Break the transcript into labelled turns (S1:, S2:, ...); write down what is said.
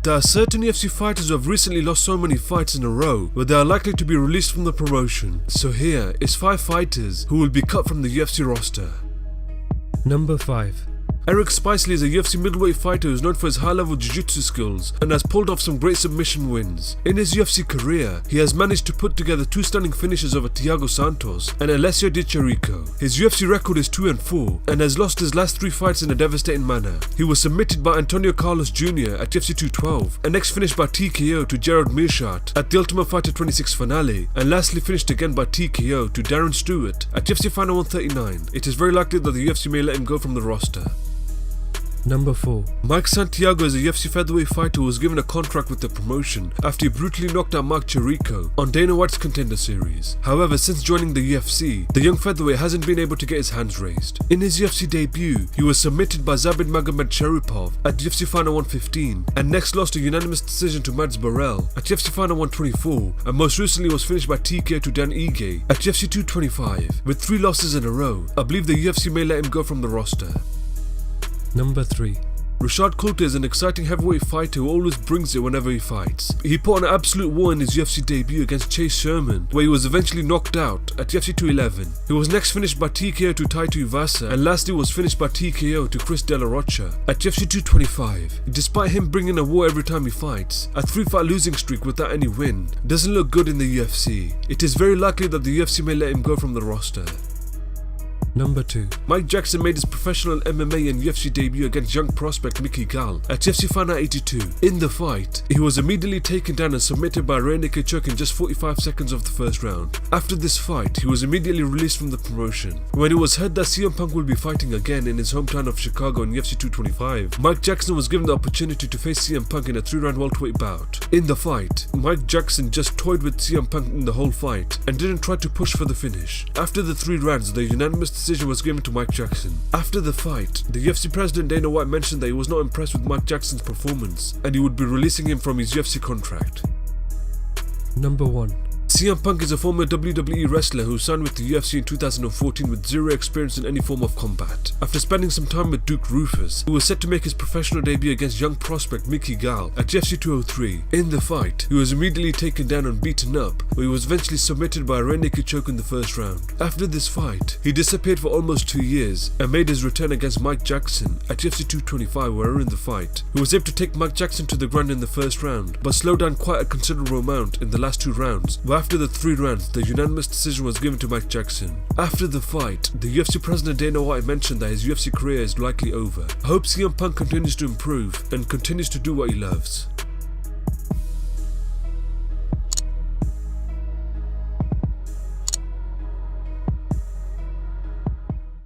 S1: There are certain UFC fighters who have recently lost so many fights in a row where they are likely to be released from the promotion. So here is 5 fighters who will be cut from the UFC roster.
S2: Number 5.
S1: Eric Spicely is a UFC middleweight fighter who is known for his high-level jiu-jitsu skills and has pulled off some great submission wins. In his UFC career, he has managed to put together 2 stunning finishes over Thiago Santos and Alessio Di Chirico. His UFC record is 2-4 and has lost his last 3 fights in a devastating manner. He was submitted by Antonio Carlos Jr. at UFC 212 and next finished by TKO to Gerald Meerschaert at the Ultimate Fighter 26 finale, and lastly finished again by TKO to Darren Stewart at UFC Final 139. It is very likely that the UFC may let him go from the roster.
S2: Number 4.
S1: Mike Santiago is a UFC featherweight fighter who was given a contract with the promotion after he brutally knocked out Mark Chirico on Dana White's Contender Series. However, since joining the UFC, the young featherweight hasn't been able to get his hands raised. In his UFC debut, he was submitted by Zabit Magomedsharipov at UFC Final 115 and next lost a unanimous decision to Mads Burrell at UFC Final 124, and most recently was finished by TKO to Dan Ige at UFC 225. With 3 losses in a row, I believe the UFC may let him go from the roster.
S2: Number 3.
S1: Rashad Evans is an exciting heavyweight fighter who always brings it whenever he fights. He put on an absolute war in his UFC debut against Chase Sherman, where he was eventually knocked out at UFC 211. He was next finished by TKO to Taito Uvasa, and lastly was finished by TKO to Chris De La Rocha at UFC 225. Despite him bringing a war every time he fights, a 3-fight losing streak without any win doesn't look good in the UFC. It is very likely that the UFC may let him go from the roster.
S2: Number 2.
S1: Mike Jackson made his professional MMA and UFC debut against young prospect Mickey Gall at UFC Final 82. In the fight, he was immediately taken down and submitted by rear naked choke in just 45 seconds of the first round. After this fight, he was immediately released from the promotion. When it was heard that CM Punk will be fighting again in his hometown of Chicago in UFC 225, Mike Jackson was given the opportunity to face CM Punk in a 3-round welterweight bout. In the fight, Mike Jackson just toyed with CM Punk in the whole fight and didn't try to push for the finish. After the 3 rounds, the unanimous decision was given to Mike Jackson. After the fight, the UFC president Dana White mentioned that he was not impressed with Mike Jackson's performance and he would be releasing him from his UFC contract.
S2: Number 1.
S1: CM Punk is a former WWE wrestler who signed with the UFC in 2014 with 0 experience in any form of combat. After spending some time with Duke Rufus, who was set to make his professional debut against young prospect Mickey Gall at UFC 203. In the fight, he was immediately taken down and beaten up, where he was eventually submitted by a rear naked choke in the first round. After this fight, he disappeared for almost 2 years and made his return against Mike Jackson at UFC 225, where in the fight, he was able to take Mike Jackson to the ground in the first round, but slowed down quite a considerable amount in the last 2 rounds, where after the 3 rounds, the unanimous decision was given to Mike Jackson. After the fight, the UFC president Dana White mentioned that his UFC career is likely over. I hope CM Punk continues to improve and continues to do what he loves.